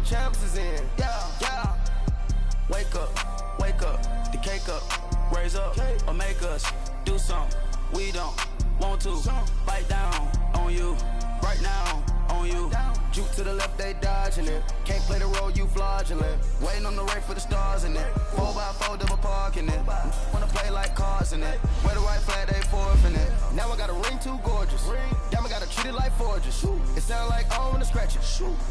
champs is in. Yeah. Wake up, the cake up, raise up, or make us do something we don't want to. Bite down on you, right now on you. Juke to the left, they dodging it. Can't play the role, you fraudulent. Waiting on the race for the stars in it. 4x4 double parking it. Wanna play like cars in it. Wear the white flag, they forfeit it. Now I got a ring too gorgeous. Damn, I gotta treat it like forges. It sound like I wanna scratch it.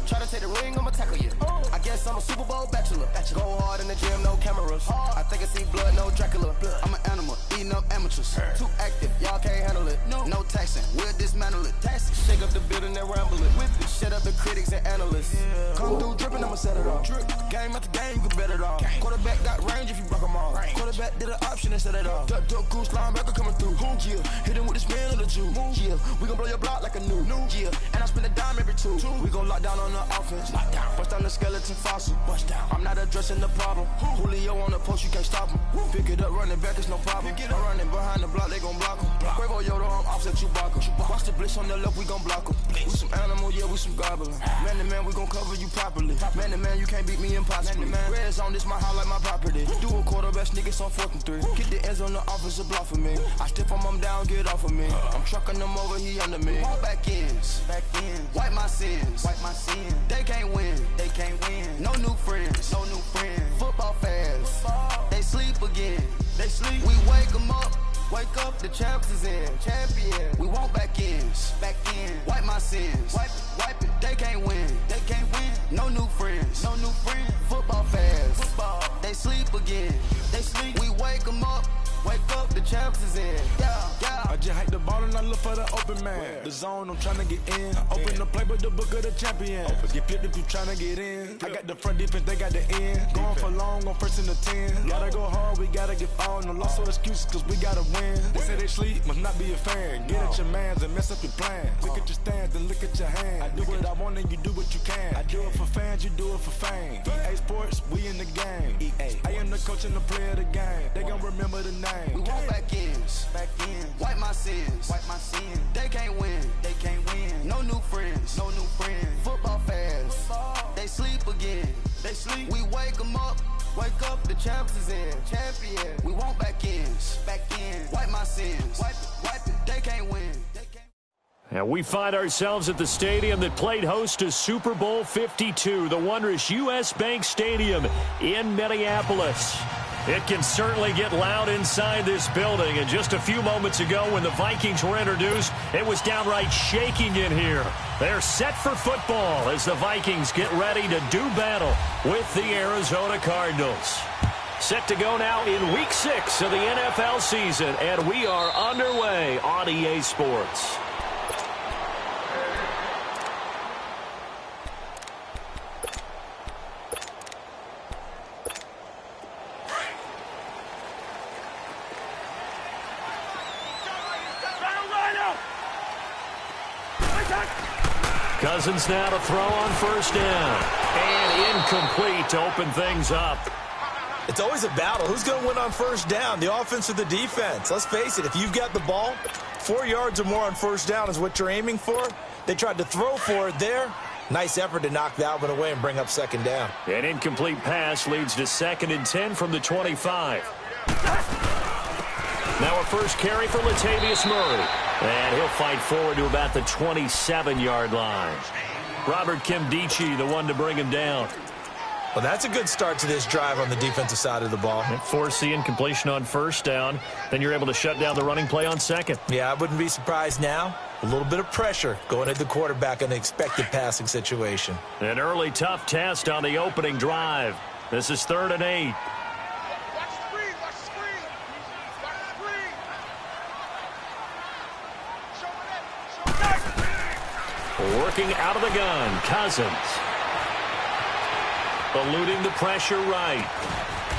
Try to take the ring, I'ma tackle you. I guess I'm a Super Bowl bachelor. Go hard in the gym, no cameras. I think I see blood, no Dracula. I'm an animal, eating up amateurs. Too active, y'all can't handle it. No taxing, we'll dismantle it. Shake up the building and ramble it. Shut up the critics and analysts. Come through dripping, I'ma set it off. Game after game, you can bet it off. Quarterback got range if you broke them off. Quarterback did an option and set it off. Duck goose linebacker coming through. Yeah, hit him with the spin of the Jew. Yeah, we gon' blow your block like a new. Yeah, and I spend a dime every two. We gon' lock down on the offense. Bust down the skeleton fossil. I'm not addressing the problem. Julio on the post, you can't stop him. Pick it up, running back, it's no problem. I'm running behind the block, they gon' block him. Quavo Yoda, I'm offset Chewbacca. Watch the blitz on the left, we gon' block him. We some animal, yeah, we some goblin. Man to man, we gon' cover you properly. Man to man, you can't beat me impossibly. Red zone, this my house like my property. Do a quarterback sneakers on 4th and 3. Kick the ends on the offensive block for me. I step on him down, get off of me. I'm trucking them over, he under me. Back ends, wipe my sins. They can't win, No new friends, Football fans, they sleep again. We wake them up. Wake up, the champs is in. Champion. We want back ends. Wipe my sins. Wipe it. They can't win. No new friends. Football fans. They sleep again. We wake them up. Wake up, the champs is in. Yeah. I just hike the ball and I look for the open man. The zone, I'm tryna get in. Open the playbook, the book of the champion. Get flipped if you tryna get in. I got the front defense, they got the end. Going for long, on 1st and the 10. Gotta go hard, we gotta give all. No loss or excuses, cause we gotta win. They say they sleep, must not be a fan. Get at your mans and mess up your plans. Look at your stands and look at your hands. I do what I want and you do what you can. I do it for fans, you do it for fame. EA Sports, we in the game. I am the coach and the player of the game. They gon' remember the name. We want back ends. Wipe my sins. They can't win. No new friends. Football fans. They sleep again. We wake them up. Wake up, the champs is in. Champion. We want back ends. Wipe my sins. Wipe it. They can't win. And we find ourselves at the stadium that played host to Super Bowl 52, the wondrous U.S. Bank Stadium in Minneapolis. It can certainly get loud inside this building, and just a few moments ago when the Vikings were introduced, it was downright shaking in here. They're set for football as the Vikings get ready to do battle with the Arizona Cardinals. Set to go now in Week 6 of the NFL season, and we are underway on EA Sports. Cousins now to throw on 1st down. And incomplete to open things up. It's always a battle. Who's going to win on 1st down, the offense or the defense? Let's face it, if you've got the ball, 4 yards or more on 1st down is what you're aiming for. They tried to throw for it there. Nice effort to knock that one away and bring up 2nd down. An incomplete pass leads to 2nd and 10 from the 25. Now a first carry for Latavius Murray. And he'll fight forward to about the 27-yard line. Robert Kimdichie, the one to bring him down. Well, that's a good start to this drive on the defensive side of the ball. Force the incompletion on 1st down. Then you're able to shut down the running play on 2nd. Yeah, I wouldn't be surprised now. A little bit of pressure going at the quarterback in an expected passing situation. An early tough test on the opening drive. This is 3rd and 8. Working out of the gun, Cousins. Eluding the pressure right.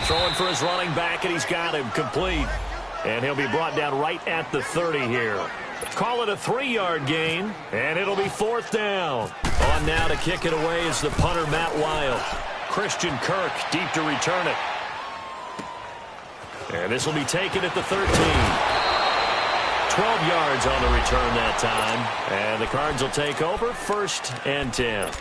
Throwing for his running back, and he's got him complete. And he'll be brought down right at the 30 here. Call it a 3-yard gain, and it'll be 4th down. On now to kick it away is the punter, Matt Wild. Christian Kirk deep to return it. And this will be taken at the 13. 12 yards on the return that time. And the Cards will take over 1st and 10.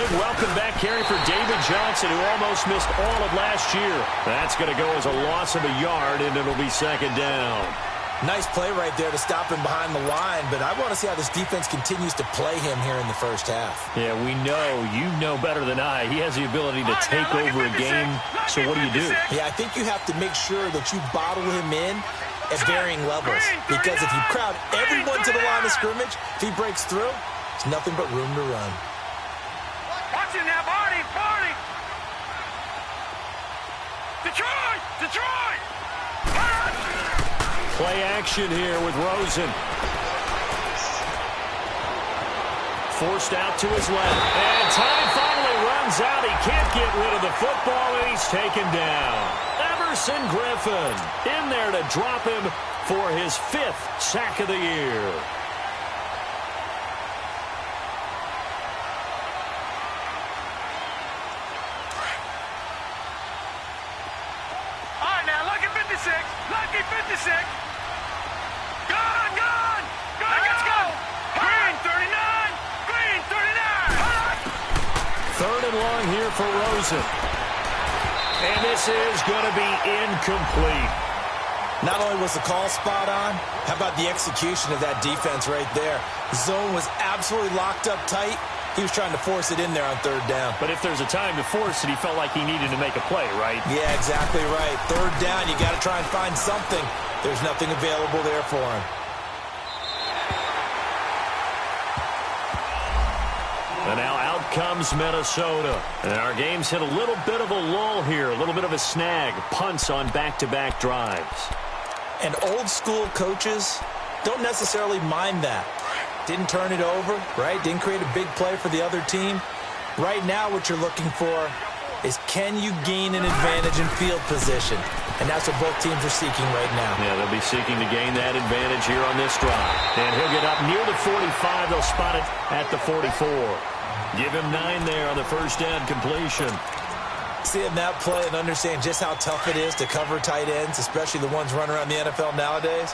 big welcome back carry for David Johnson, who almost missed all of last year. That's going to go as a loss of a yard, and it'll be second down. Nice play right there to stop him behind the line, but I want to see how this defense continues to play him here in the first half. Yeah, we know. You know better than I. He has the ability to take over a game, so what do? Yeah, I think you have to make sure that you bottle him in at varying levels, because if you crowd everyone to the line of scrimmage, if he breaks through, it's nothing but room to run. Watch it now, Barney! Detroit! Play action here with Rosen. Forced out to his left. And time finally runs out. He can't get rid of the football, and he's taken down. Emerson Griffin in there to drop him for his 5th sack of the year. All right, now, lucky 56. Lucky 56. Gone! Let's go! Green 39! Green 39! 3rd and long here for Rosen. And this is going to be incomplete. Not only was the call spot on, how about the execution of that defense right there? The zone was absolutely locked up tight. He was trying to force it in there on 3rd down. But if there's a time to force it, he felt like he needed to make a play, right? Yeah, exactly right. 3rd down, you got to try and find something. There's nothing available there for him. And now out comes Minnesota. And our game's hit a little bit of a lull here, a little bit of a snag. Punts on back-to-back drives. And old-school coaches don't necessarily mind that. Didn't turn it over, right? Didn't create a big play for the other team. Right now what you're looking for is, can you gain an advantage in field position? And that's what both teams are seeking right now. Yeah, they'll be seeking to gain that advantage here on this drive. And he'll get up near the 45. They'll spot it at the 44. Give him 9 there on the first down completion. Seeing that play and understand just how tough it is to cover tight ends, especially the ones running around the NFL nowadays,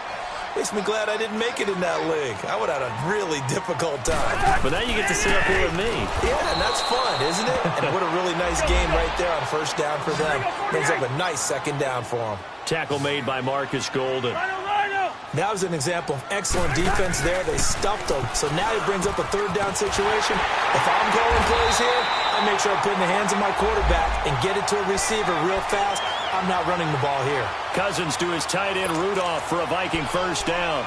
makes me glad I didn't make it in that league. I would have had a really difficult time. But now you get to sit up here with me. Yeah, and that's fun, isn't it? And what a really nice game right there on first down for them. Brings up a nice second down for them. Tackle made by Marcus Golden. That was an example of excellent defense there. They stuffed him. So now he brings up a 3rd down situation. If I'm calling plays here, I make sure I put in the hands of my quarterback and get it to a receiver real fast. I'm not running the ball here. Cousins to his tight end Rudolph for a Viking first down.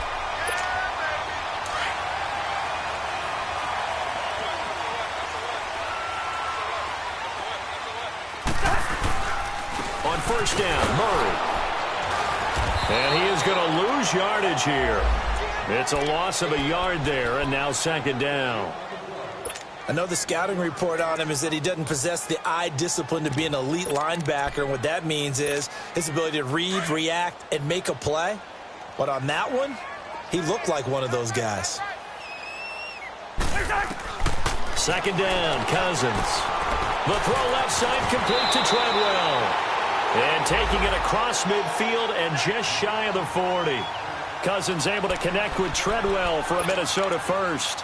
On first down, Murray. And he is going to lose yardage here. It's a loss of a yard there, and now second down. I know the scouting report on him is that he doesn't possess the eye discipline to be an elite linebacker, and what that means is his ability to read, react, and make a play. But on that one, he looked like one of those guys. Second down, Cousins. The throw left side complete to Treadwell. And taking it across midfield and just shy of the 40. Cousins able to connect with Treadwell for a Minnesota first.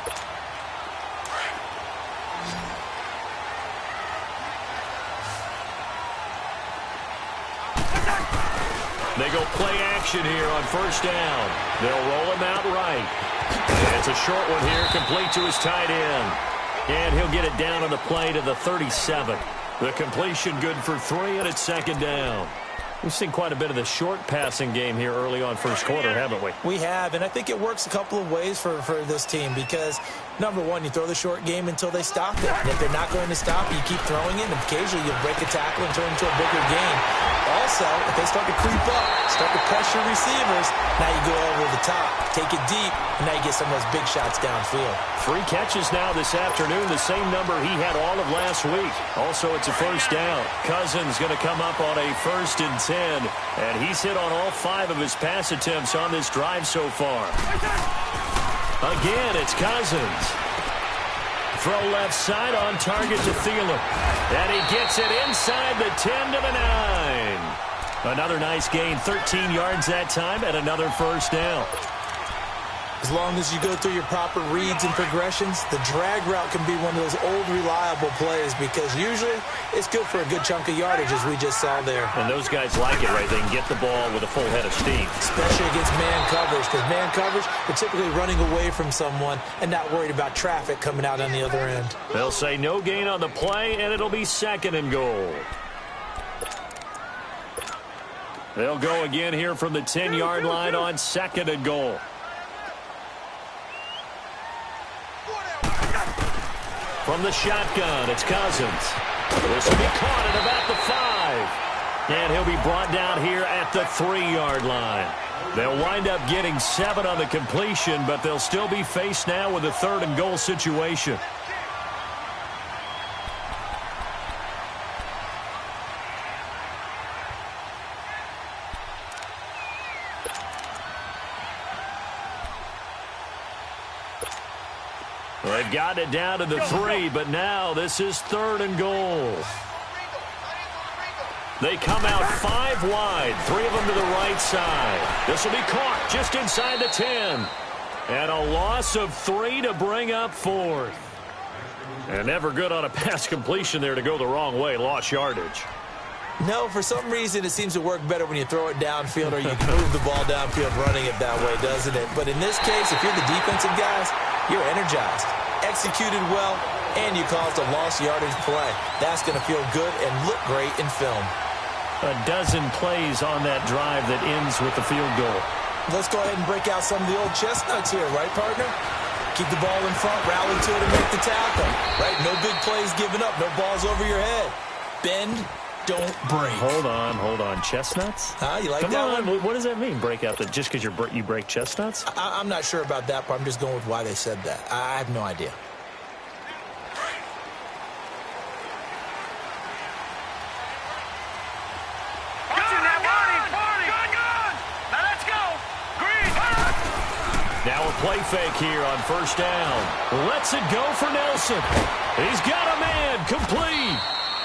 They go play action here on first down. They'll roll him out right. And it's a short one here, complete to his tight end. And he'll get it down on the play to the 37. The completion good for 3, and it's second down. We've seen quite a bit of the short passing game here early on first quarter, haven't we? We have, and I think it works a couple of ways for this team because, number one, you throw the short game until they stop it. And if they're not going to stop it, you keep throwing it, and occasionally you'll break a tackle and turn it into a bigger game. Also, if they start to creep up, start to pressure receivers, now you go over the top, take it deep, and now you get some of those big shots downfield. 3 catches now this afternoon, the same number he had all of last week. Also, it's a first down. Cousins going to come up on a 1st and 10, and he's hit on all 5 of his pass attempts on this drive so far. Again, it's Cousins. Throw left side on target to Thielen. And he gets it inside the 10 to the 9. Another nice gain, 13 yards that time, and another first down. As long as you go through your proper reads and progressions, the drag route can be one of those old reliable plays because usually it's good for a good chunk of yardage, as we just saw there. And those guys like it, right? They can get the ball with a full head of steam. Especially against man coverage, because man coverage, they're typically running away from someone and not worried about traffic coming out on the other end. They'll say no gain on the play, and it'll be 2nd and goal. They'll go again here from the 10-yard line on 2nd and goal. From the shotgun, it's Cousins. This will be caught at about the 5. And he'll be brought down here at the 3-yard line. They'll wind up getting 7 on the completion, but they'll still be faced now with a 3rd and goal situation. They've got it down to the 3, but now this is 3rd and goal. They come out 5 wide, 3 of them to the right side. This will be caught just inside the 10. And a loss of 3 to bring up 4th. And never good on a pass completion there to go the wrong way. Lost yardage. No, for some reason it seems to work better when you throw it downfield or you move the ball downfield running it that way, doesn't it? But in this case, if you're the defensive guys, you're energized, executed well, and you caused a lost yardage play. That's going to feel good and look great in film. A dozen plays on that drive that ends with the field goal. Let's go ahead and break out some of the old chestnuts here, right, partner? Keep the ball in front, rally to it, and make the tackle. Right? No big plays given up, no balls over your head. Bend, don't break. Hold on. Chestnuts? Huh? You like Come that on. one? What does that mean, break out? Just because you break chestnuts? I'm not sure about that, but I'm just going with why they said that. I have no idea. Now a play fake here on 1st down. Lets it go for Nelson. He's got a man complete.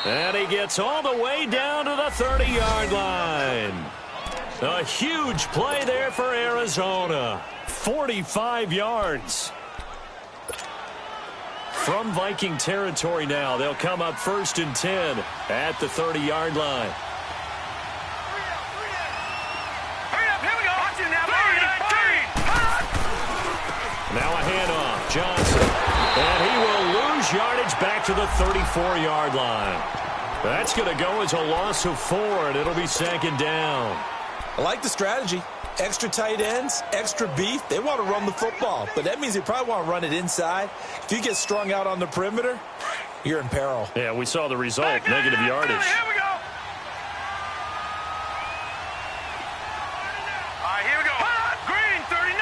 And he gets all the way down to the 30-yard line. A huge play there for Arizona. 45 yards. From Viking territory now, they'll come up 1st and 10 at the 30-yard line. Now a handoff, Johnson, and he will lose yardage back to the 34-yard line. That's going to go as a loss of 4, and it'll be 2nd down. I like the strategy. Extra tight ends, extra beef. They want to run the football, but that means they probably want to run it inside. If you get strung out on the perimeter, you're in peril. Yeah, we saw the result, negative yardage. Here we go. Here we go. Green 39.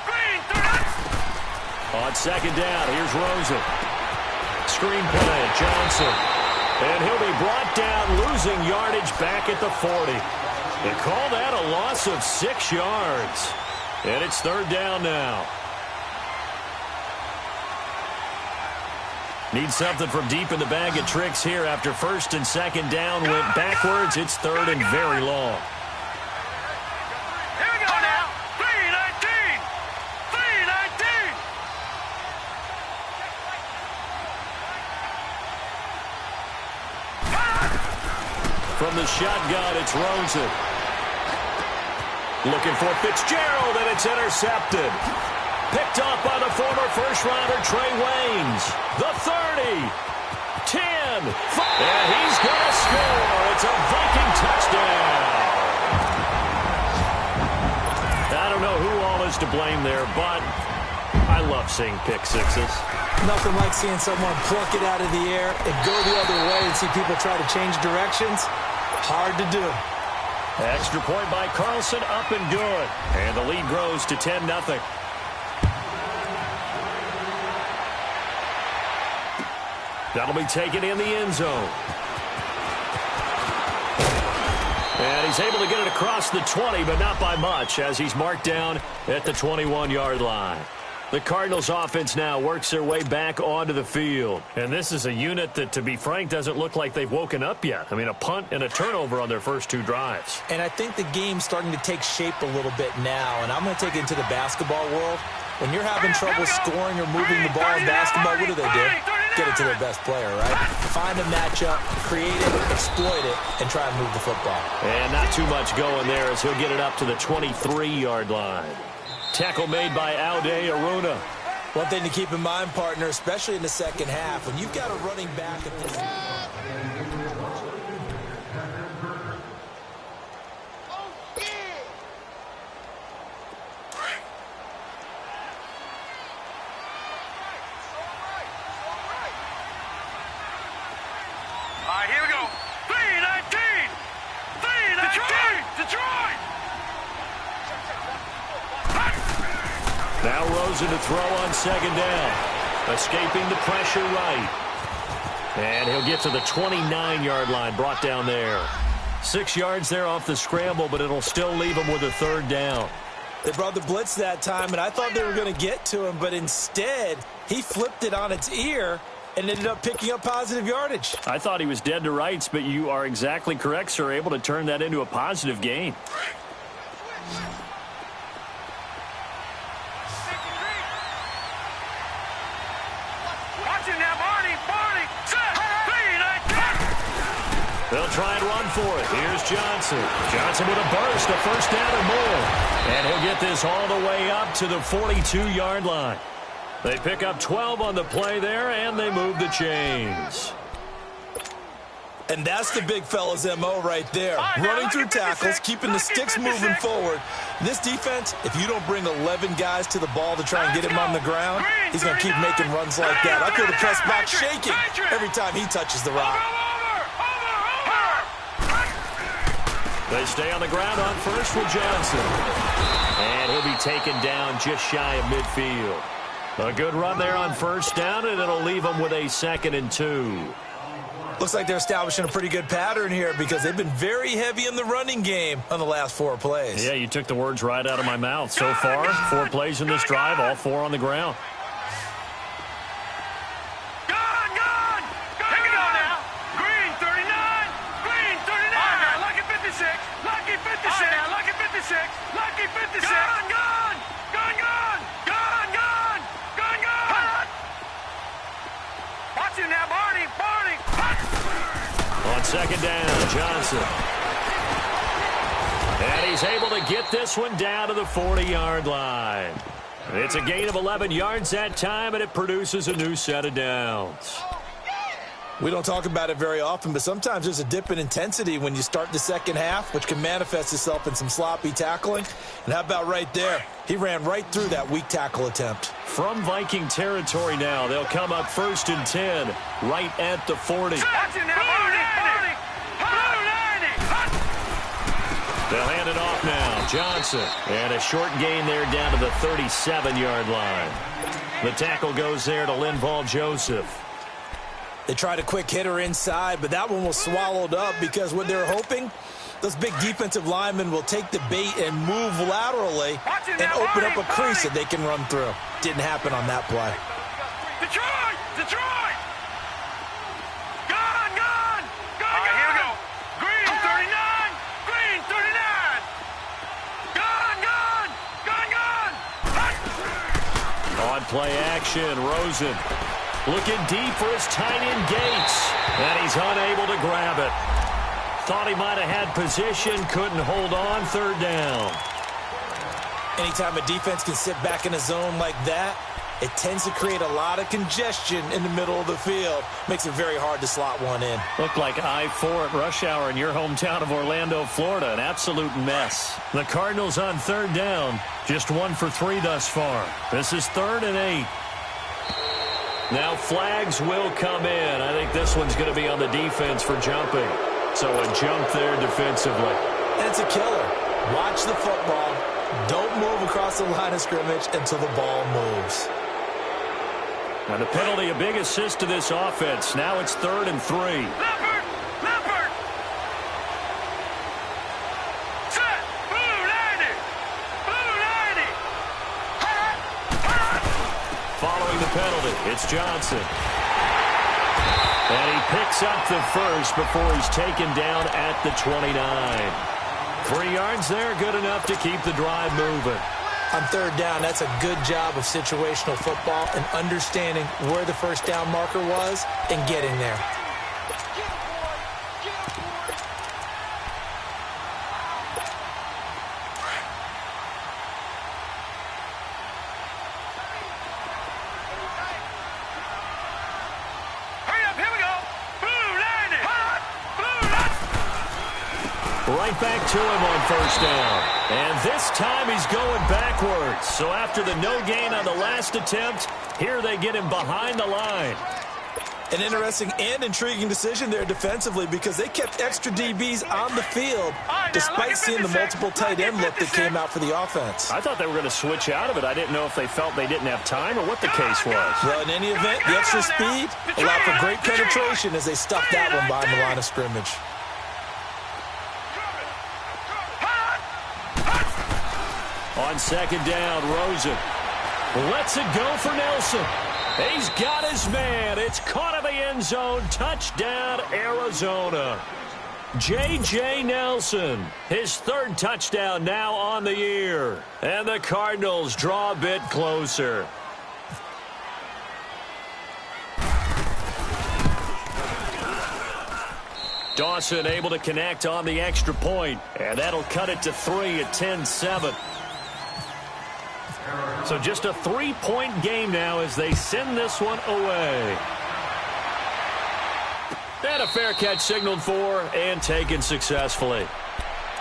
Green 39. On 2nd down, here's Rosen. Screen play, Johnson. And he'll be brought down, losing yardage back at the 40. They call that a loss of 6 yards. And it's 3rd down now. Need something from deep in the bag of tricks here after 1st and 2nd down went backwards. It's 3rd and very long. Here we go now. 319. 319. From the shotgun, it's Rosen. Looking for Fitzgerald, and it's intercepted. Picked off by the former first-rounder Trey Waynes. The 30, 10, 5, and he's going to score. It's a Viking touchdown. I don't know who all is to blame there, but I love seeing pick sixes. Nothing like seeing someone pluck it out of the air and go the other way and see people try to change directions. Hard to do. Extra point by Carlson, up and good. And the lead grows to 10-0. That'll be taken in the end zone. And he's able to get it across the 20, but not by much, as he's marked down at the 21-yard line. The Cardinals offense now works their way back onto the field. And this is a unit that, to be frank, doesn't look like they've woken up yet. I mean, a punt and a turnover on their first 2 drives. And I think the game's starting to take shape a little bit now. And I'm going to take it into the basketball world. When you're having trouble scoring or moving the ball in basketball, what do? Get it to their best player, right? Find a matchup, create it, exploit it, and try and move the football. And not too much going there as he'll get it up to the 23-yard line. Tackle made by Aude Aruna. One thing to keep in mind, partner, especially in the second half, when you've got a running back at this... All right, here we go. 3-19. 3-19. Detroit. Now Rosen to throw on second down. Escaping the pressure right. And he'll get to the 29-yard line, brought down there. 6 yards there off the scramble, but it'll still leave him with a 3rd down. They brought the blitz that time, and I thought they were going to get to him, but instead, he flipped it on its ear and ended up picking up positive yardage. I thought he was dead to rights, but you are exactly correct, sir. Able to turn that into a positive gain. They'll try and run for it. Here's Johnson. Johnson with a burst, a 1st down or more. And he'll get this all the way up to the 42-yard line. They pick up 12 on the play there, and they move the chains. And that's the big fella's MO right there. Running through tackles, keeping the sticks moving forward. This defense, if you don't bring 11 guys to the ball to try and get him on the ground, he's going to keep making runs like that. I feel the press box shaking every time he touches the rock. They stay on the ground on first with Johnson. And he'll be taken down just shy of midfield. A good run there on 1st down, and it'll leave them with a 2nd and 2. Looks like they're establishing a pretty good pattern here because they've been very heavy in the running game on the last 4 plays. Yeah, you took the words right out of my mouth. So far, 4 plays in this drive, all 4 on the ground. Lucky 56. Gone. Watch him now, Barney. On 2nd down, Johnson. And he's able to get this one down to the 40-yard line. It's a gain of 11 yards that time, and it produces a new set of downs. We don't talk about it very often, but sometimes there's a dip in intensity when you start the second half, which can manifest itself in some sloppy tackling. And how about right there? He ran right through that weak tackle attempt. From Viking territory now, they'll come up 1st and 10, right at the 40. They'll hand it off now. Johnson. And a short gain there down to the 37-yard line. The tackle goes there to Linval Joseph. They tried a quick hitter inside, but that one was swallowed up because what they're hoping, those big defensive linemen will take the bait and move laterally and open up a crease that they can run through. Didn't happen on that play. Detroit! Gone! All right, here we go. Green 39! Green 39! Gone! On play action, Rosen. Looking deep for his tight end Gates. And he's unable to grab it. Thought he might have had position, couldn't hold on, 3rd down. Anytime a defense can sit back in a zone like that, it tends to create a lot of congestion in the middle of the field. Makes it very hard to slot one in. Looked like I-4 at rush hour in your hometown of Orlando, Florida. An absolute mess. The Cardinals on 3rd down. Just 1 for 3 thus far. This is 3rd and 8. Now flags will come in. I think this one's going to be on the defense for jumping. So a jump there defensively. And it's a killer. Watch the football. Don't move across the line of scrimmage until the ball moves. And the penalty, a big assist to this offense. Now it's 3rd and 3. Leopard! Set! Blue 90! It's Johnson. And he picks up the first before he's taken down at the 29. 3 yards there, good enough to keep the drive moving. On third down, that's a good job of situational football and understanding where the first down marker was and getting there. Right back to him on first down. And this time he's going backwards. So after the no gain on the last attempt, here they get him behind the line. An interesting and intriguing decision there defensively because they kept extra DBs on the field despite seeing the multiple tight end look that came out for the offense. I thought they were going to switch out of it. I didn't know if they felt they didn't have time or what the case was. Well, in any event, the extra speed allowed for great penetration as they stuffed that one behind the line of scrimmage. On second down, Rosen lets it go for Nelson. He's got his man. It's caught in the end zone. Touchdown, Arizona. J.J. Nelson, his third touchdown now on the year. And the Cardinals draw a bit closer. Dawson able to connect on the extra point. And that'll cut it to 3 at 10-7. So just a 3-point game now as they send this one away. And a fair catch signaled for and taken successfully.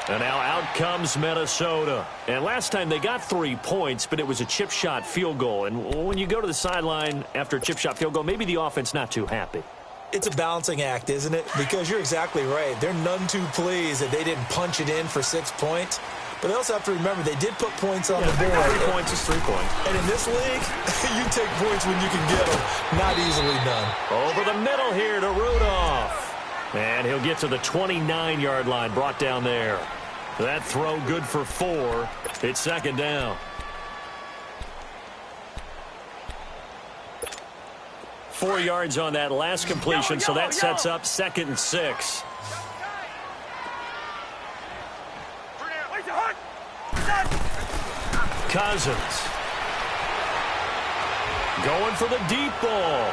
And now out comes Minnesota. And last time they got 3 points, but it was a chip shot field goal. And when you go to the sideline after a chip shot field goal, maybe the offense not too happy. It's a balancing act, isn't it? Because you're exactly right. They're none too pleased that they didn't punch it in for 6 points. But they also have to remember they did put points on the board. 3 points is 3 points. And in this league, you take points when you can get them. Not easily done. Over the middle here to Rudolph. And he'll get to the 29-yard line, brought down there. That throw good for 4. It's second down. Four yards on that last completion, so that sets up 2nd and 6. Cousins going for the deep ball.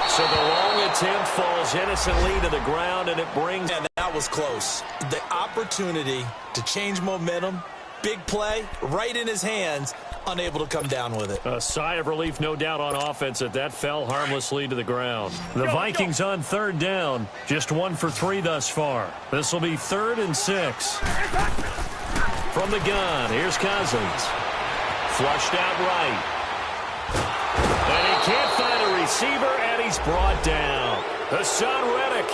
So the long attempt falls innocently to the ground, and it brings... And that was close. The opportunity to change momentum, big play, right in his hands, unable to come down with it. A sigh of relief, no doubt, on offense that fell harmlessly to the ground. The Vikings on third down, just 1 for 3 thus far. This will be 3rd and 6. From the gun, here's Cousins. Flushed out right. And he can't find a receiver, and he's brought down. Hassan Reddick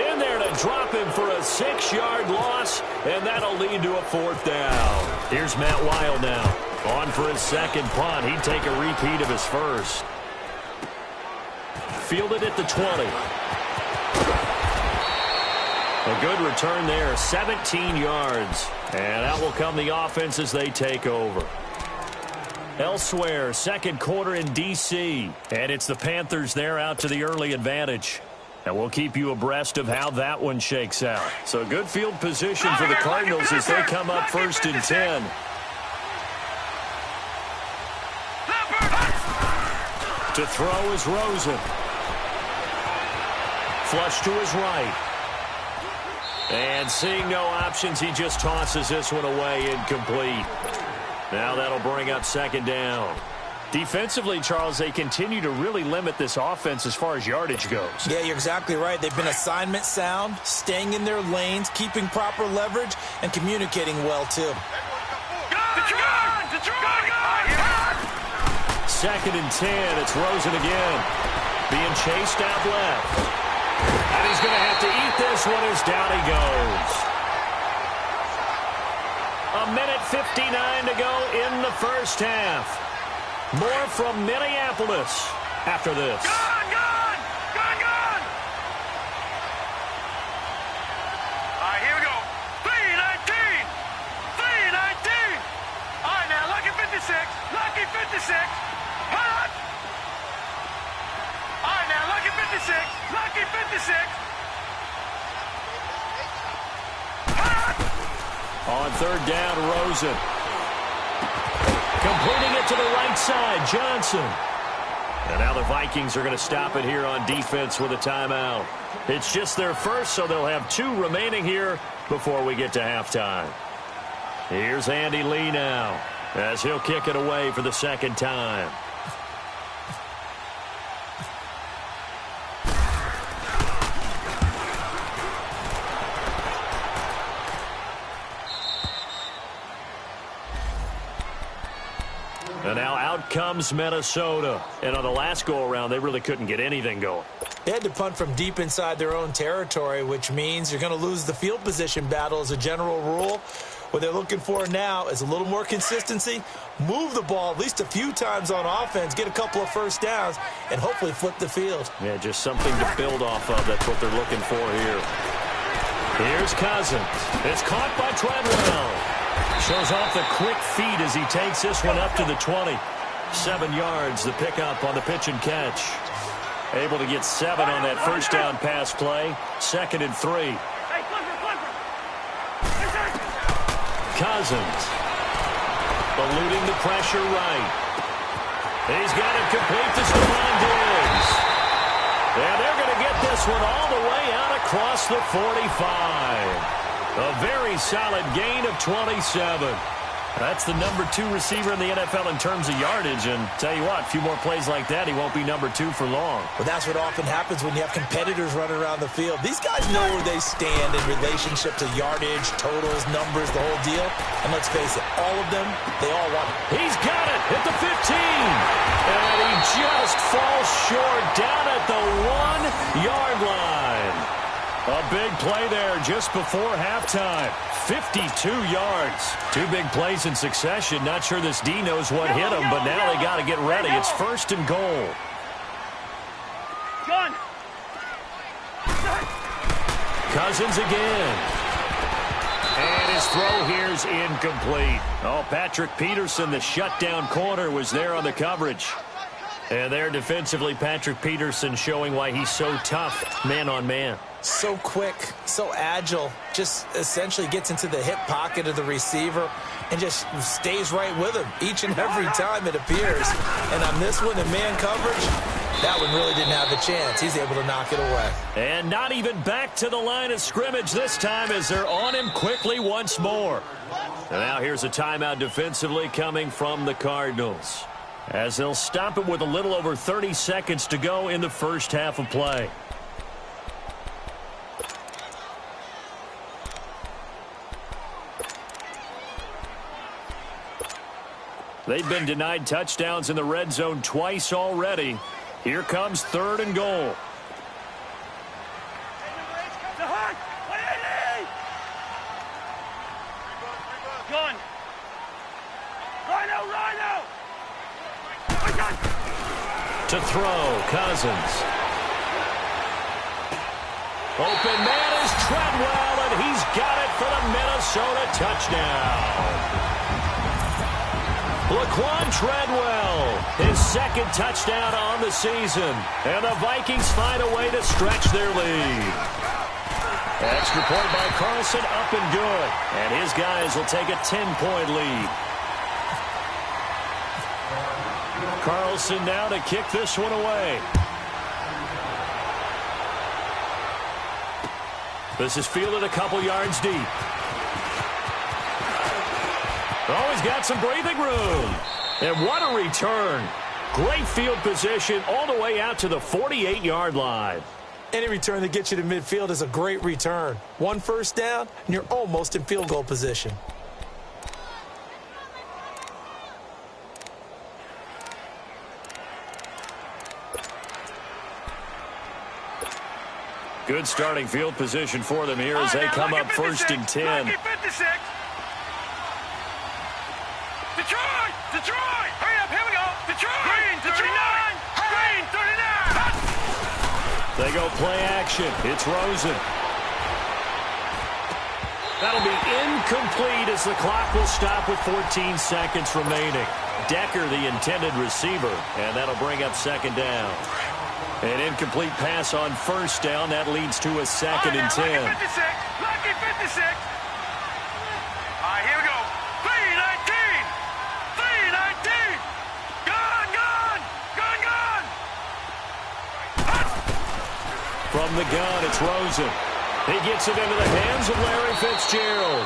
in there to drop him for a 6-yard loss, and that'll lead to a 4th down. Here's Matt Wild now. On for his second punt. He'd take a repeat of his first. Fielded at the 20. A good return there, 17 yards. And out will come the offense as they take over. Elsewhere, second quarter in D.C. And it's the Panthers there out to the early advantage. And we'll keep you abreast of how that one shakes out. So good field position for the Cardinals as they come up 1st and 10. To throw is Rosen. Flush to his right. And seeing no options, he just tosses this one away incomplete. Now that'll bring up 2nd down. Defensively, Charles, they continue to really limit this offense as far as yardage goes. Yeah, you're exactly right. They've been assignment sound, staying in their lanes, keeping proper leverage, and communicating well, too. 2nd and 10. It's Rosen again. Being chased out left. And he's going to have to eat this one as down he goes. 1:59 to go in the first half. More from Minneapolis after this. Gone! All right, here we go. 3:19. All right, now, lucky 56. Hot. On third down, Rosen. Completing it to the right side, Johnson. And now the Vikings are going to stop it here on defense with a timeout. It's just their first, so they'll have 2 remaining here before we get to halftime. Here's Andy Lee now, as he'll kick it away for the second time. And now out comes Minnesota. And on the last go-around, they really couldn't get anything going. They had to punt from deep inside their own territory, which means you're going to lose the field position battle as a general rule. What they're looking for now is a little more consistency, move the ball at least a few times on offense, get a couple of first downs, and hopefully flip the field. Yeah, just something to build off of. That's what they're looking for here. Here's Cousins. It's caught by Treadwell. Shows off the quick feet as he takes this one up to the 20. 7 yards, the pickup on the pitch and catch. Able to get 7 on that first down pass play. 2nd and 3. Cousins. Eluding the pressure right. He's got it complete to Stephon Diggs. And they're going to get this one all the way out across the 45. A very solid gain of 27. That's the number 2 receiver in the NFL in terms of yardage. And tell you what, a few more plays like that, he won't be number 2 for long. Well, that's what often happens when you have competitors running around the field. These guys know where they stand in relationship to yardage, totals, numbers, the whole deal. And let's face it, all of them, they all want it. He's got it at the 15. And he just falls short down at the 1-yard line. A big play there just before halftime. 52 yards. 2 big plays in succession. Not sure this D knows what hit him, but now they got to get ready. It's 1st and goal. Gun. Cousins again. And his throw here's incomplete. Oh, Patrick Peterson, the shutdown corner, was there on the coverage. And there defensively, Patrick Peterson showing why he's so tough man on man. So quick, so agile, just essentially gets into the hip pocket of the receiver and just stays right with him each and every time it appears. And on this one, in man coverage, that one really didn't have a chance. He's able to knock it away. And not even back to the line of scrimmage this time as they're on him quickly once more. And now here's a timeout defensively coming from the Cardinals, as they'll stop it with a little over 30 seconds to go in the first half of play. They've been denied touchdowns in the red zone twice already. Here comes 3rd and goal. Gun. Rhino. To throw, Cousins. Open man is Treadwell, and he's got it for the Minnesota touchdown. Laquan Treadwell, his 2nd touchdown on the season. And the Vikings find a way to stretch their lead. Extra point by Carlson, up and good. And his guys will take a 10-point lead. Carlson now to kick this one away. This is fielded a couple yards deep. Oh, he's got some breathing room. And what a return. Great field position all the way out to the 48-yard line. Any return that gets you to midfield is a great return. 1 first down, and you're almost in field goal position. Good starting field position for them here as they come up 1st and 10. Detroit! Hurry up, here we go! Detroit! Green, 39! Green, 39! They go play action. It's Rosen. That'll be incomplete as the clock will stop with 14 seconds remaining. Decker, the intended receiver, and that'll bring up 2nd down. An incomplete pass on 1st down. That leads to a 2nd and 10. Lucky 56! the gun, it's Rosen. He gets it into the hands of Larry Fitzgerald.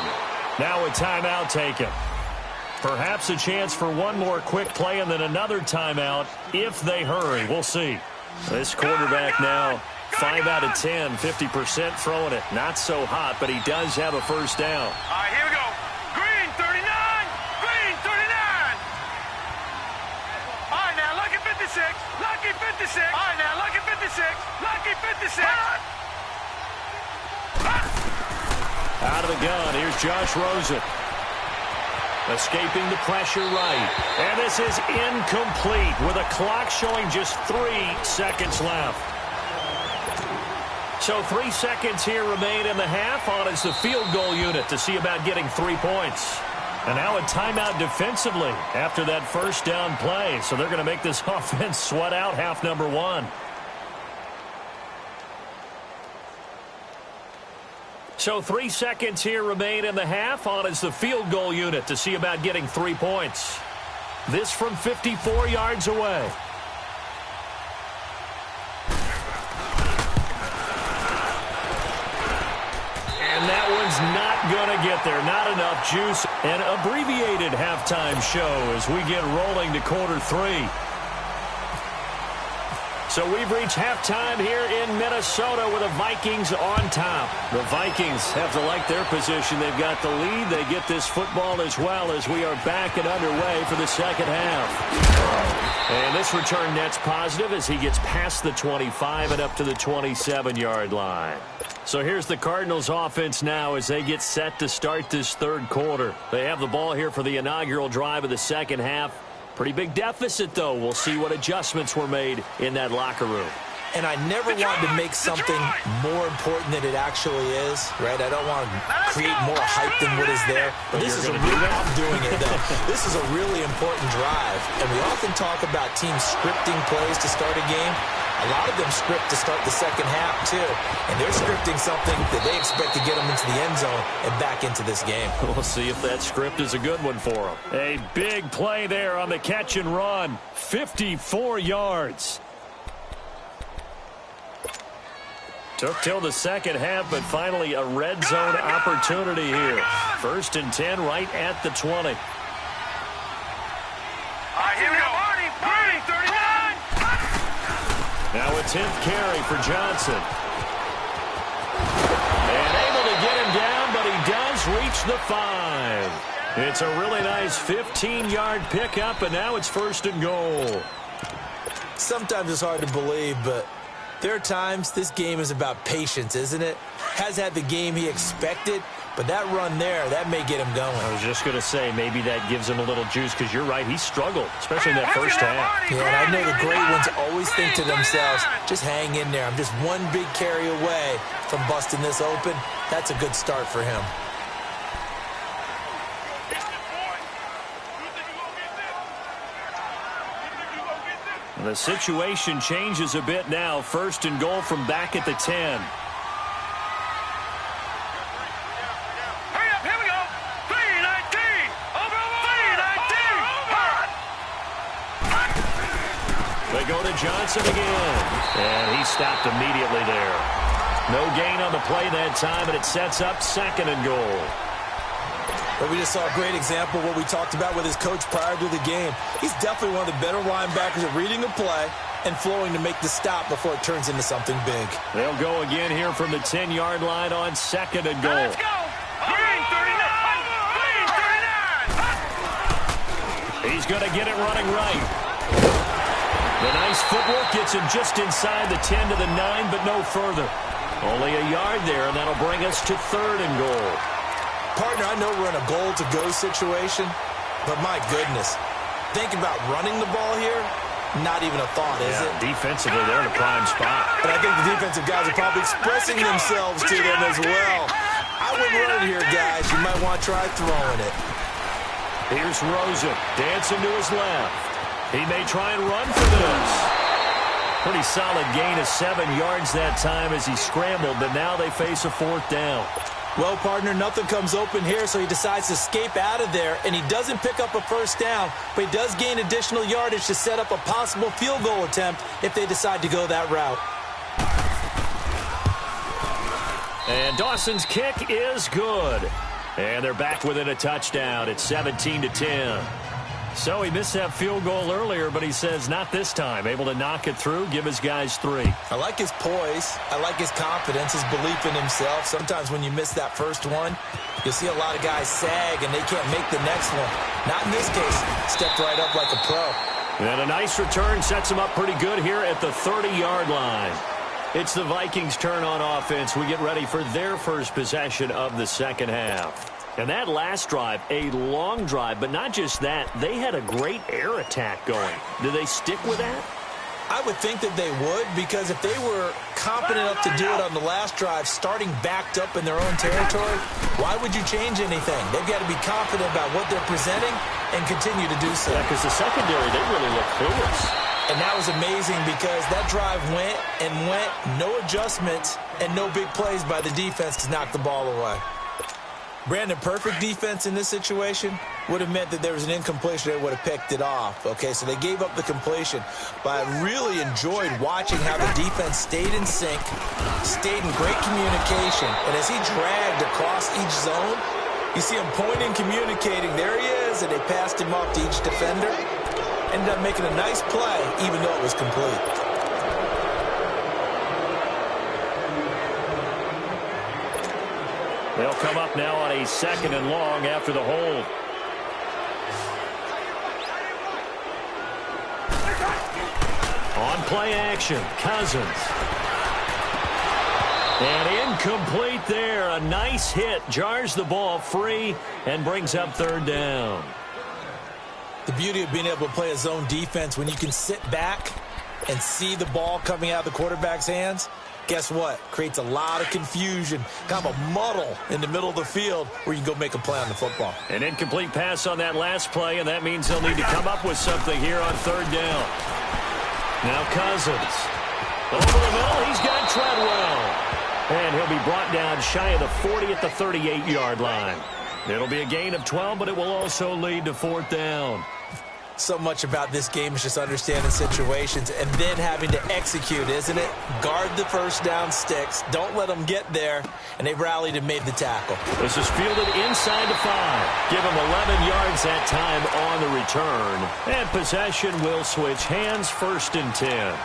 Now a timeout taken. Perhaps a chance for one more quick play and then another timeout if they hurry. We'll see. This quarterback now, 5 out of 10, 50% throwing it. Not so hot, but he does have a first down. All right, here we go. Green, 39. Green, 39. All right, now, Lucky 56. Lucky 56. All right, now, Lucky 56. Lucky 56. Out of the gun, here's Josh Rosen. Escaping the pressure right. And this is incomplete with a clock showing just 3 seconds left. So 3 seconds here remain in the half on as the field goal unit to see about getting 3 points. And now a timeout defensively after that first down play. So they're going to make this offense sweat out half number 1. So 3 seconds here remain in the half on as the field goal unit to see about getting 3 points. This from 54 yards away. And that one's not going to get there. Not enough juice. An abbreviated halftime show as we get rolling to quarter 3. So we've reached halftime here in Minnesota with the Vikings on top. The Vikings have to like their position. They've got the lead. They get this football as well as we are back and underway for the second half. And this return net's positive as he gets past the 25 and up to the 27-yard line. So here's the Cardinals offense now as they get set to start this third quarter. They have the ball here for the inaugural drive of the second half. Pretty big deficit, though. We'll see what adjustments were made in that locker room. And I never want to make something more important than it actually is, right? I don't want to create more hype than what is there. But this is I'm doing it, though. This is a really important drive. And we often talk about teams scripting plays to start a game. A lot of them script to start the second half, too. And they're scripting something that they expect to get them into the end zone and back into this game. We'll see if that script is a good one for them. A big play there on the catch and run. 54 yards. Took till the second half, but finally a red zone opportunity here. 1st and 10 right at the 20. All right, here we go. 39. Now a 10th carry for Johnson. And able to get him down, but he does reach the 5. It's a really nice 15-yard pickup, and now it's 1st and goal. Sometimes it's hard to believe, but there are times this game is about patience, isn't it? Has had the game he expected, but that run there, that may get him going. I was just going to say, maybe that gives him a little juice, because you're right, he struggled, especially in that first half. Yeah, and I know the great ones always think to themselves, just hang in there. I'm just one big carry away from busting this open. That's a good start for him. The situation changes a bit now. 1st and goal from back at the 10. Hurry up, here we go. 319. Over. 319. They go to Johnson again. And he stopped immediately there. No gain on the play that time, and it sets up 2nd and goal. But we just saw a great example of what we talked about with his coach prior to the game. He's definitely one of the better linebackers at reading the play and flowing to make the stop before it turns into something big. They'll go again here from the 10-yard line on 2nd and goal. Let's go. Green, 39. Green, 39. He's going to get it running right. The nice footwork gets him just inside the 10 to the 9, but no further. Only a yard there, and that'll bring us to 3rd and goal. Partner, I know we're in a goal-to-go situation, but my goodness, think about running the ball here, not even a thought, is it? Defensively, they're in a prime spot. And I think the defensive guys are probably expressing themselves to them as well. I wouldn't run it here, guys. You might want to try throwing it. Here's Rosen, dancing to his left. He may try and run for this. Pretty solid gain of 7 yards that time as he scrambled, but now they face a 4th down. Well, partner, nothing comes open here, so he decides to escape out of there, and he doesn't pick up a first down, but he does gain additional yardage to set up a possible field goal attempt if they decide to go that route. And Dawson's kick is good. And they're back within a touchdown. It's 17-10. So he missed that field goal earlier, but he says not this time. Able to knock it through, give his guys 3. I like his poise. I like his confidence, his belief in himself. Sometimes when you miss that first one, you'll see a lot of guys sag and they can't make the next one. Not in this case. Stepped right up like a pro. And a nice return sets him up pretty good here at the 30-yard line. It's the Vikings' turn on offense. We get ready for their first possession of the second half. And that last drive, a long drive, but not just that. They had a great air attack going. Do they stick with that? I would think that they would, because if they were competent enough to do it on the last drive, starting backed up in their own territory, why would you change anything? They've got to be confident about what they're presenting and continue to do so. Yeah, because the secondary, they really look clueless. And that was amazing because that drive went and went, no adjustments and no big plays by the defense to knock the ball away. Brandon, perfect defense in this situation would have meant that there was an incompletion. They would have picked it off. Okay, so they gave up the completion. But I really enjoyed watching how the defense stayed in sync, stayed in great communication. And as he dragged across each zone, you see him pointing, communicating. There he is, and they passed him off to each defender. Ended up making a nice play, even though it was complete. They'll come up now on a 2nd and long after the hold. On play action, Cousins. And incomplete there. A nice hit. Jars the ball free and brings up 3rd down. The beauty of being able to play a zone defense when you can sit back and see the ball coming out of the quarterback's hands, guess what? Creates a lot of confusion, kind of a muddle in the middle of the field where you can go make a play on the football. An incomplete pass on that last play, and that means they'll need to come up with something here on 3rd down. Now Cousins. Over the middle, he's got Treadwell. And he'll be brought down shy of the 40 at the 38-yard line. It'll be a gain of 12, but it will also lead to 4th down. So much about this game is just understanding situations and then having to execute, isn't it? Guard the first down sticks. Don't let them get there. And they rallied and made the tackle. This is fielded inside the 5. Give him 11 yards that time on the return. And possession will switch hands, 1st and 10.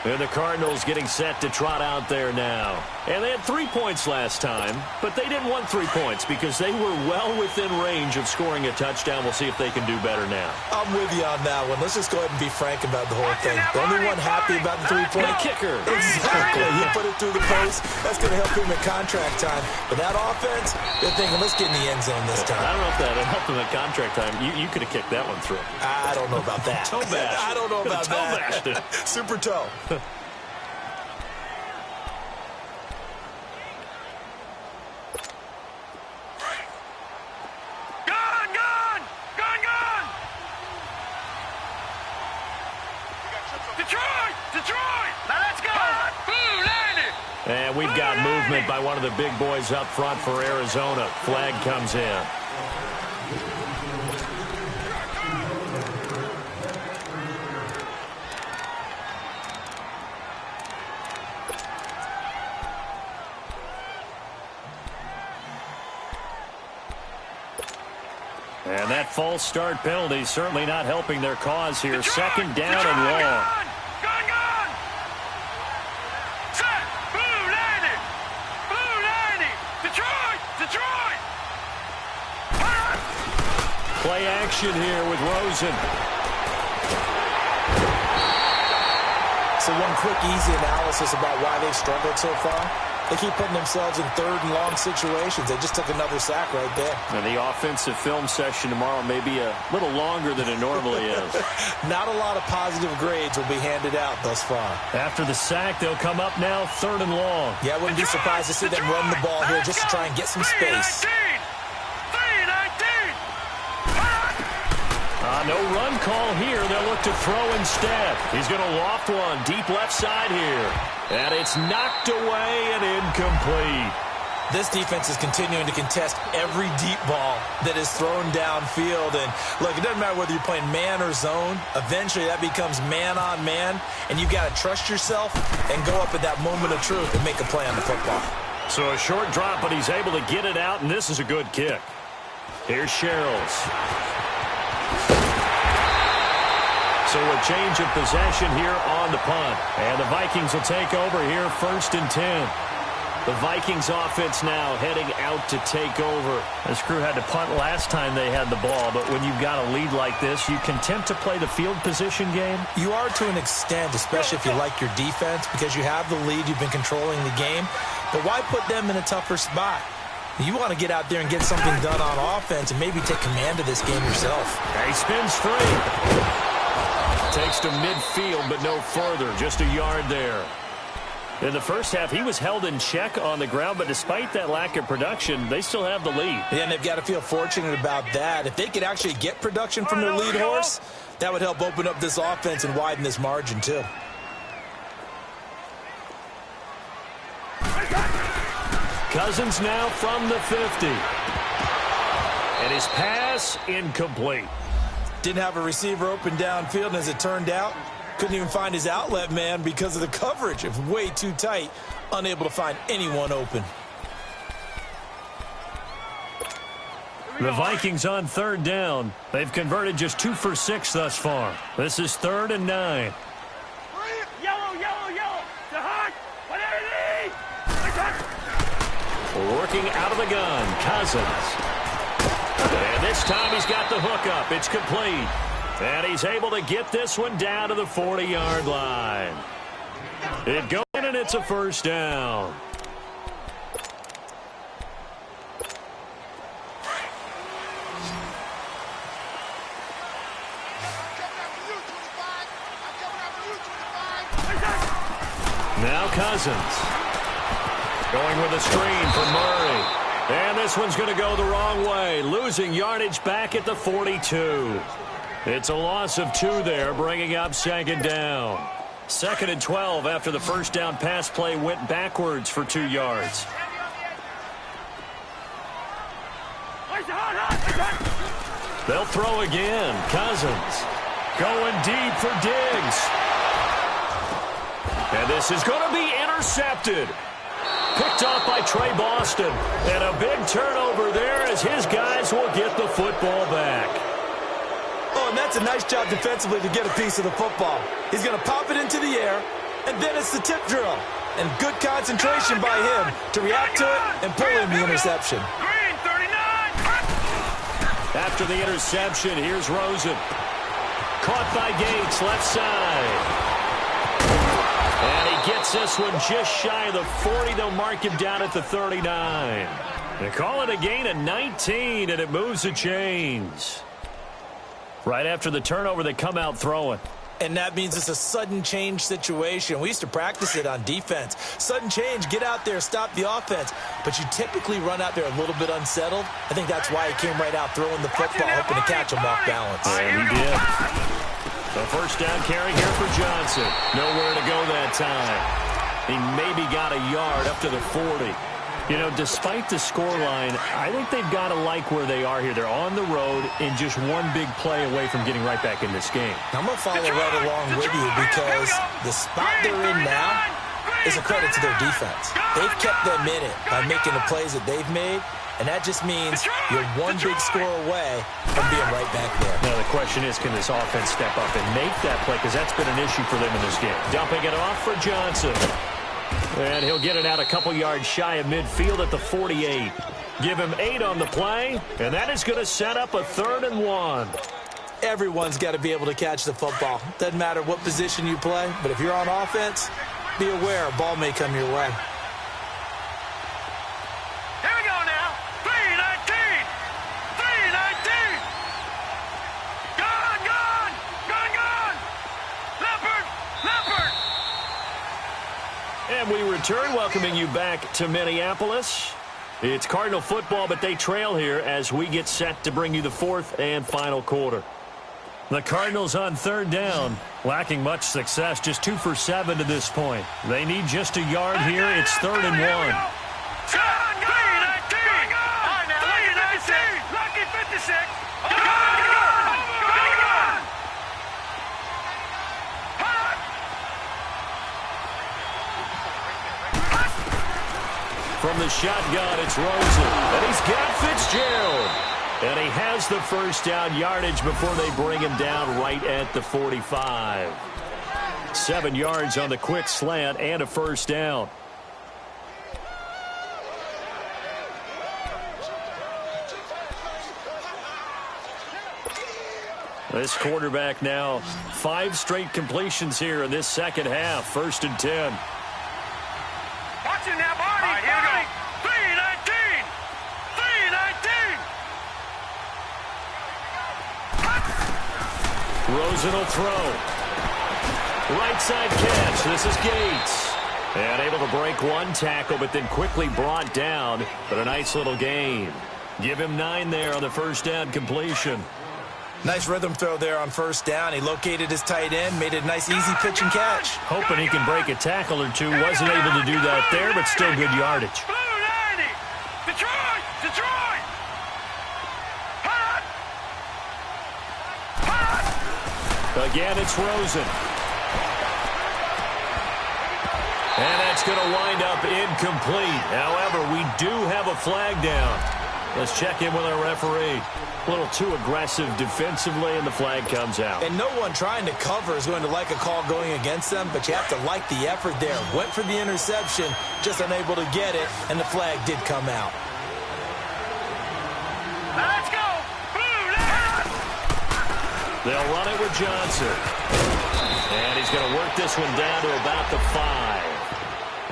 And the Cardinals getting set to trot out there now. And they had 3 points last time, but they didn't want 3 points because they were well within range of scoring a touchdown. We'll see if they can do better now. I'm with you on that one. Let's just go ahead and be frank about the whole thing. The only one happy about the 3-point the kicker. Exactly. He put it through the post. That's going to help him at contract time. But that offense, they're thinking, let's get in the end zone this time. I don't know if that helped him at contract time. You could have kicked that one through. I don't know about that. Toe bash. I don't know about that. Toe Super toe. And we've got movement by one of the big boys up front for Arizona. Flag comes in. And that false start penalty certainly not helping their cause here. 2nd down and long. Play action here with Rosen. So one quick, easy analysis about why they've struggled so far. They keep putting themselves in 3rd and long situations. They just took another sack right there. And the offensive film session tomorrow may be a little longer than it normally is. Not a lot of positive grades will be handed out thus far. After the sack, they'll come up now 3rd and long. Yeah, I wouldn't be surprised to see them run the ball here just to try and get some space. No run call here. They'll look to throw instead. He's going to loft one deep left side here. And it's knocked away and incomplete. This defense is continuing to contest every deep ball that is thrown downfield. And look, it doesn't matter whether you're playing man or zone. Eventually that becomes man on man. And you've got to trust yourself and go up at that moment of truth and make a play on the football. So a short drop, but he's able to get it out, and this is a good kick. Here's Sherrills. So a change of possession here on the punt. And the Vikings will take over here 1st and 10. The Vikings offense now heading out to take over. This crew had to punt last time they had the ball, but when you've got a lead like this, you content to play the field position game? You are to an extent, especially if you like your defense, because you have the lead, you've been controlling the game. But why put them in a tougher spot? You want to get out there and get something done on offense and maybe take command of this game yourself. He spins free. Takes to midfield, but no further. Just a yard there. In the first half, he was held in check on the ground, but despite that lack of production, they still have the lead. Yeah, and they've got to feel fortunate about that. If they could actually get production from their lead horse, that would help open up this offense and widen this margin, too. Cousins now from the 50. And his pass incomplete. Didn't have a receiver open downfield, and as it turned out, couldn't even find his outlet man because of the coverage. It was way too tight, unable to find anyone open. The Vikings on 3rd down. They've converted just 2 for 6 thus far. This is 3rd and 9. Yellow, yellow, yellow. To Hunt. Whatever you need. Working out of the gun, Cousins. And this time he's got the hook up. It's complete. And he's able to get this one down to the 40-yard line. It goes in, and it's a 1st down. Now Cousins. Going with a screen for Murray. And this one's going to go the wrong way. Losing yardage back at the 42. It's a loss of 2 there, bringing up 2nd down. 2nd and 12 after the 1st down pass play went backwards for 2 yards. They'll throw again. Cousins going deep for Diggs. And this is going to be intercepted. Picked off by Trey Boston. And a big turnover there as his guys will get the football back. Oh, and that's a nice job defensively to get a piece of the football. He's going to pop it into the air, and then it's the tip drill. And good concentration by him to react to it and pull in the interception. Green, 39. After the interception, here's Rosen. Caught by Gates, left side. And he gets this one just shy of the 40. They'll mark him down at the 39. They call it a gain of 19, and it moves the chains. Right after the turnover, they come out throwing. And that means it's a sudden change situation. We used to practice it on defense. Sudden change, get out there, stop the offense. But you typically run out there a little bit unsettled. I think that's why he came right out throwing the football, hoping to catch him off balance. And he did. The 1st down carry here for Johnson. Nowhere to go that time. He maybe got a yard up to the 40. You know, despite the scoreline, I think they've got to like where they are here. They're on the road and just one big play away from getting right back in this game. I'm going to follow right along with you because the spot they're in now is a credit to their defense. They've kept them in it by making the plays that they've made, and that just means you're one big score away from being right back there. Now, the question is, can this offense step up and make that play? Because that's been an issue for them in this game. Dumping it off for Johnson. And he'll get it out a couple yards shy of midfield at the 48. Give him 8 on the play, and that is going to set up a 3rd and 1. Everyone's got to be able to catch the football. Doesn't matter what position you play, but if you're on offense, be aware a ball may come your way. Here we go now. 319. 319. Gone, gone. Gone, gone. Leopard, leopard. And we return, welcoming you back to Minneapolis. It's Cardinal football, but they trail here as we get set to bring you the 4th and final quarter. The Cardinals on 3rd down, lacking much success, just 2 for 7 to this point. They need just a yard here. It's 3rd and 1. Lucky 56. From from the shotgun, it's Rosen. And he's got Fitzgerald. And he has the first down yardage before they bring him down right at the 45. 7 yards on the quick slant and a first down. This quarterback now 5 straight completions here in this second half. 1st and 10. Watch it now, Barney. All right, here we go. 3-19. 3-19. Rosen will throw. Right side catch. This is Gates. And able to break one tackle, but then quickly brought down. But a nice little gain. Give him 9 there on the first down completion. Nice rhythm throw there on first down. He located his tight end, made it a nice, easy pitch and catch. Hoping he can break a tackle or two. Wasn't able to do that there, but still good yardage. Blue 90. Detroit. Detroit. Hot. Hot. Again, it's Rosen. And that's going to wind up incomplete. However, we do have a flag down. Let's check in with our referee. A little too aggressive defensively, and the flag comes out. And no one trying to cover is going to like a call going against them, but you have to like the effort there. Went for the interception, just unable to get it, and the flag did come out. Let's go. Blue. They'll run it with Johnson. And he's going to work this one down to about the 5.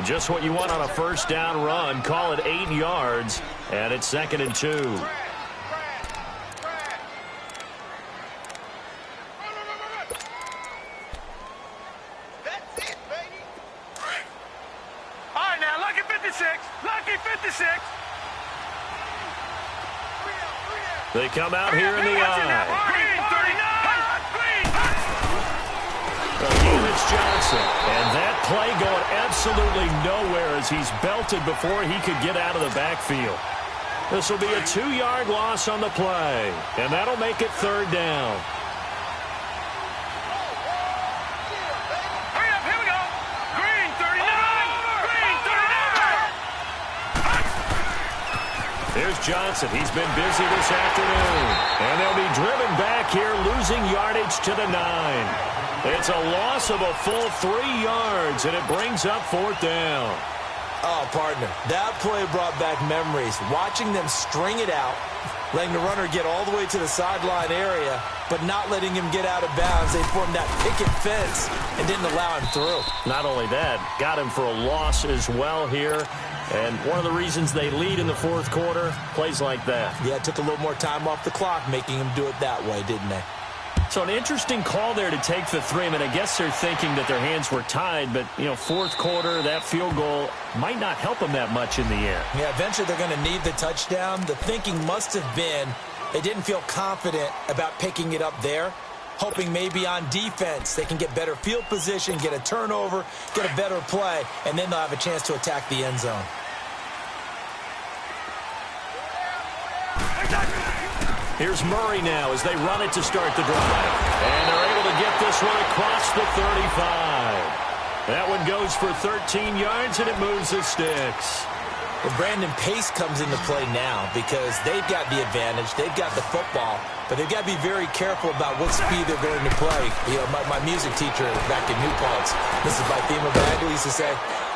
Just what you want on a first down run. Call it 8 yards, and it's 2nd and 2. They come out here in the eye. Again, it's Johnson. And that play going absolutely nowhere as he's belted before he could get out of the backfield. This will be a 2-yard loss on the play. And that'll make it 3rd down. Here's Johnson. He's been busy this afternoon. And they'll be driven back here, losing yardage to the 9. It's a loss of a full 3 yards, and it brings up 4th down. Oh, partner, that play brought back memories. Watching them string it out, letting the runner get all the way to the sideline area, but not letting him get out of bounds. They formed that picket fence and didn't allow him through. Not only that, got him for a loss as well here. And one of the reasons they lead in the 4th quarter, plays like that. Yeah, it took a little more time off the clock, making him do it that way, didn't they? So an interesting call there to take the 3. I mean, I guess they're thinking that their hands were tied, but, 4th quarter, that field goal might not help them that much in the end. Yeah, eventually they're going to need the touchdown. The thinking must have been they didn't feel confident about picking it up there, hoping maybe on defense they can get better field position, get a turnover, get a better play, and then they'll have a chance to attack the end zone. Here's Murray now as they run it to start the drive. And they're able to get this one across the 35. That one goes for 13 yards, and it moves the sticks. Well, Brandon, pace comes into play now because they've got the advantage. They've got the football, but they've got to be very careful about what speed they're going to play. My music teacher back in New Paltz, Mrs. Bythema Bagley, used to say,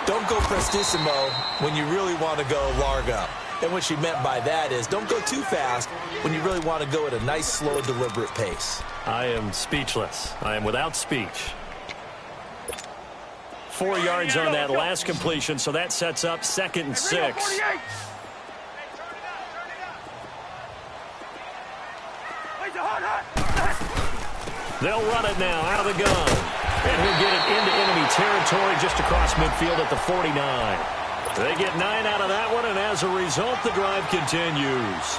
don't go prestissimo when you really want to go largo. And what she meant by that is don't go too fast when you really want to go at a nice, slow, deliberate pace. I am speechless. I am without speech. 4 yards on that last completion, so that sets up 2nd and 6. They'll run it now out of the gun. And he'll get it into enemy territory just across midfield at the 49. They get 9 out of that one, and as a result, the drive continues.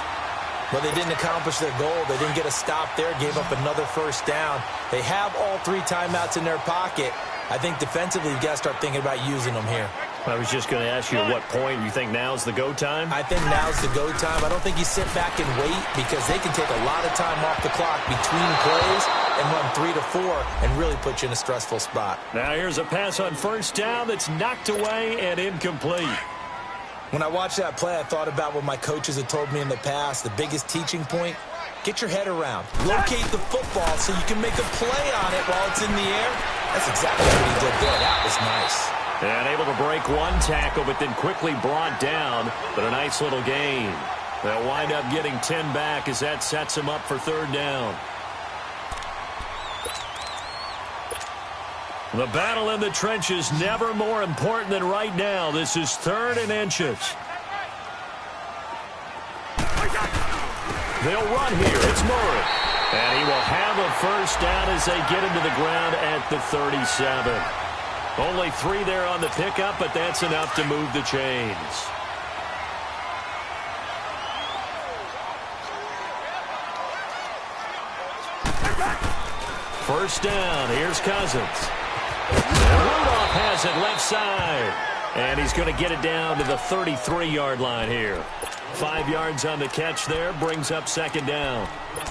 Well, they didn't accomplish their goal. They didn't get a stop there, gave up another first down. They have all 3 timeouts in their pocket. I think defensively, you've got to start thinking about using them here. I was just going to ask you at what point you think now's the go time? I think now's the go time. I don't think you sit back and wait because they can take a lot of time off the clock between plays and run 3 to 4 and really put you in a stressful spot. Now here's a pass on first down that's knocked away and incomplete. When I watched that play, I thought about what my coaches had told me in the past. The biggest teaching point, get your head around. Locate the football so you can make a play on it while it's in the air. That's exactly what he did there. That was nice. And able to break one tackle, but then quickly brought down. But a nice little gain. They'll wind up getting 10 back as that sets them up for third down. The battle in the trenches never more important than right now. This is 3rd and inches. They'll run here. It's Murray. And he will have a first down as they get him to the ground at the 37. Only 3 there on the pickup, but that's enough to move the chains. First down. Here's Cousins. And Rudolph has it left side. And he's going to get it down to the 33-yard line here. 5 yards on the catch there, brings up second down.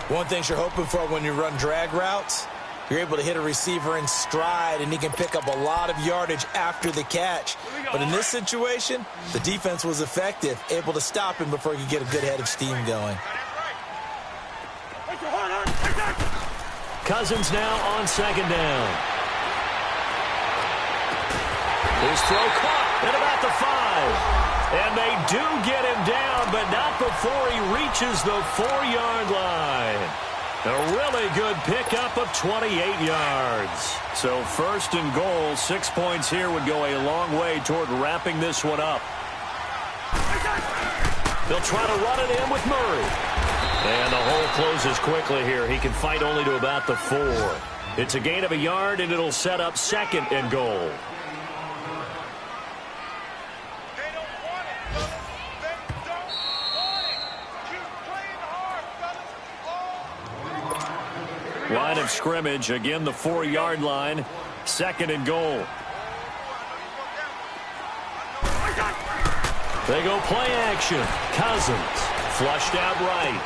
One thing you're hoping for when you run drag routes, you're able to hit a receiver in stride, and he can pick up a lot of yardage after the catch. But in this situation, the defense was effective, able to stop him before he could get a good head of steam going. Cousins now on second down. His throw caught at about the 5. And they do get him down, but not before he reaches the 4-yard line. A really good pickup of 28 yards. So first and goal, 6 points here would go a long way toward wrapping this one up. They'll try to run it in with Murray. And the hole closes quickly here. He can fight only to about the 4. It's a gain of a yard, and it'll set up second and goal. Line of scrimmage, again the 4-yard line, second and goal. They go play action. Cousins flushed out right.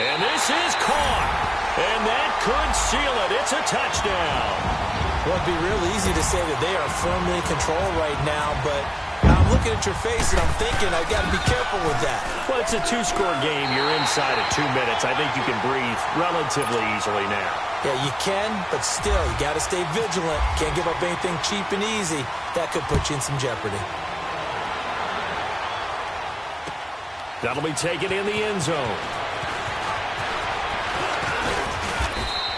And this is caught. And that could seal it. It's a touchdown. Well, it'd be real easy to say that they are firmly in control right now, but I'm looking at your face and I'm thinking I've got to be careful with that. Well, it's a 2-score game. You're inside of 2 minutes. I think you can breathe relatively easily now. Yeah, you can, but still, you got to stay vigilant. Can't give up anything cheap and easy. That could put you in some jeopardy. That'll be taken in the end zone.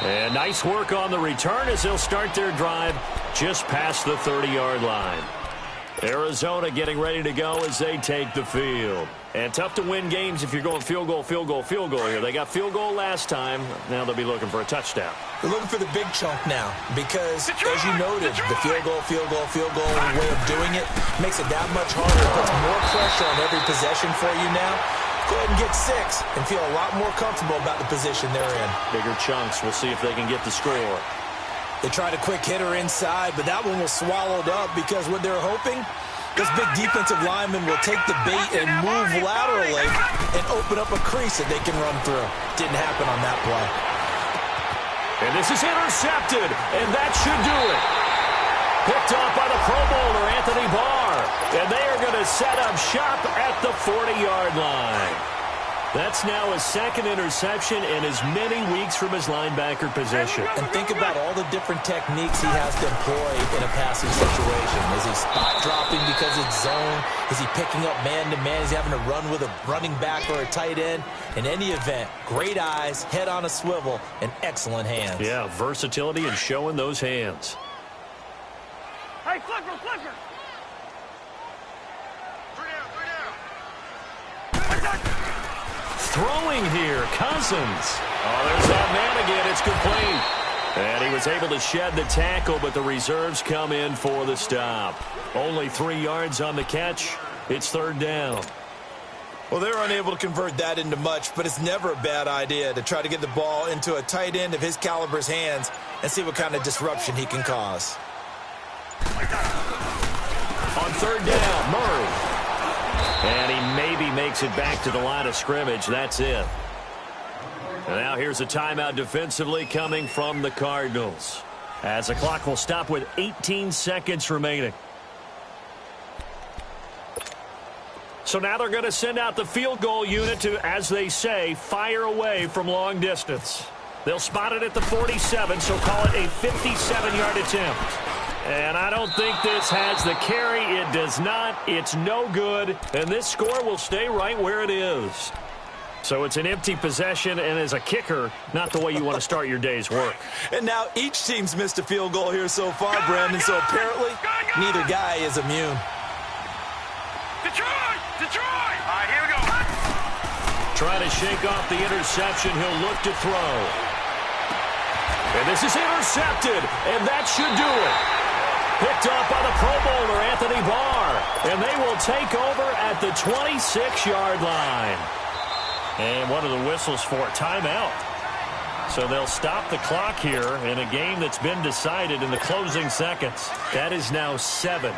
And nice work on the return as they'll start their drive just past the 30-yard line. Arizona getting ready to go as they take the field. And tough to win games if you're going field goal, field goal, field goal here. They got field goal last time. Now they'll be looking for a touchdown. They're looking for the big chunk now because, as you noted, the field goal way of doing it makes it that much harder. It puts more pressure on every possession for you now. Go ahead and get 6 and feel a lot more comfortable about the position they're in. Bigger chunks. We'll see if they can get the score. They tried a quick hitter inside, but that one was swallowed up because what they're hoping, this big defensive lineman will take the bait and move laterally and open up a crease that they can run through. Didn't happen on that play. And this is intercepted, and that should do it. Picked off by the Pro Bowler, Anthony Barr. And they are going to set up shop at the 40-yard line. That's now his second interception in as many weeks from his linebacker position. And think about all the different techniques he has to employ in a passing situation. Is he spot dropping because it's zone? Is he picking up man-to-man? Is he having to run with a running back or a tight end? In any event, great eyes, head on a swivel, and excellent hands. Yeah, versatility and showing those hands. Hey, Clipper! Throwing here, Cousins. Oh, there's that man again. It's complete. And he was able to shed the tackle, but the reserves come in for the stop. Only 3 yards on the catch. It's third down. Well, they're unable to convert that into much, but it's never a bad idea to try to get the ball into a tight end of his caliber's hands and see what kind of disruption he can cause. On third down, Murray. And he maybe makes it back to the line of scrimmage. That's it. And now here's a timeout defensively coming from the Cardinals, as the clock will stop with 18 seconds remaining. So now they're going to send out the field goal unit to, as they say, fire away from long distance. They'll spot it at the 47, so call it a 57-yard attempt. And I don't think this has the carry. It does not. It's no good. And this score will stay right where it is. So it's an empty possession, and as a kicker, not the way you want to start your day's work. And now each team's missed a field goal here so far, Brandon, so apparently neither guy is immune. Detroit! All right, here we go. Trying to shake off the interception. He'll look to throw. And this is intercepted, and that should do it. Picked off by the Pro Bowler, Anthony Barr. And they will take over at the 26-yard line. And what are the whistles for? Timeout. So they'll stop the clock here in a game that's been decided in the closing seconds. That is now seven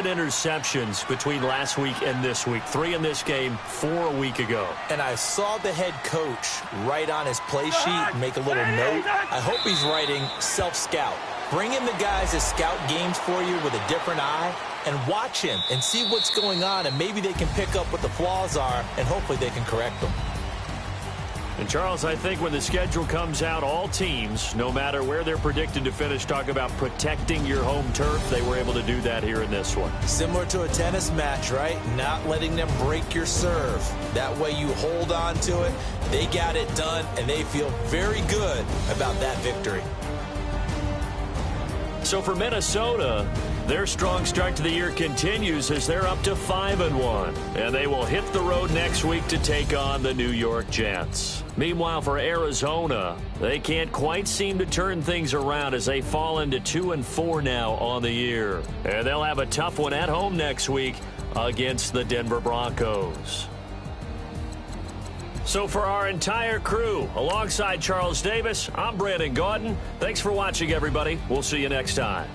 interceptions between last week and this week. 3 in this game, 4 a week ago. And I saw the head coach write on his play sheet, make a little note. I hope he's writing self-scout. Bring in the guys that scout games for you with a different eye and watch him and see what's going on, and maybe they can pick up what the flaws are, and hopefully they can correct them. And, Charles, I think when the schedule comes out, all teams, no matter where they're predicted to finish, talk about protecting your home turf. They were able to do that here in this one. Similar to a tennis match, right? Not letting them break your serve. That way you hold on to it. They got it done, and they feel very good about that victory. So for Minnesota, their strong start to the year continues as they're up to 5-1. And they will hit the road next week to take on the New York Jets. Meanwhile, for Arizona, they can't quite seem to turn things around as they fall into 2-4 now on the year. And they'll have a tough one at home next week against the Denver Broncos. So for our entire crew, alongside Charles Davis, I'm Brandon Gaudin. Thanks for watching, everybody. We'll see you next time.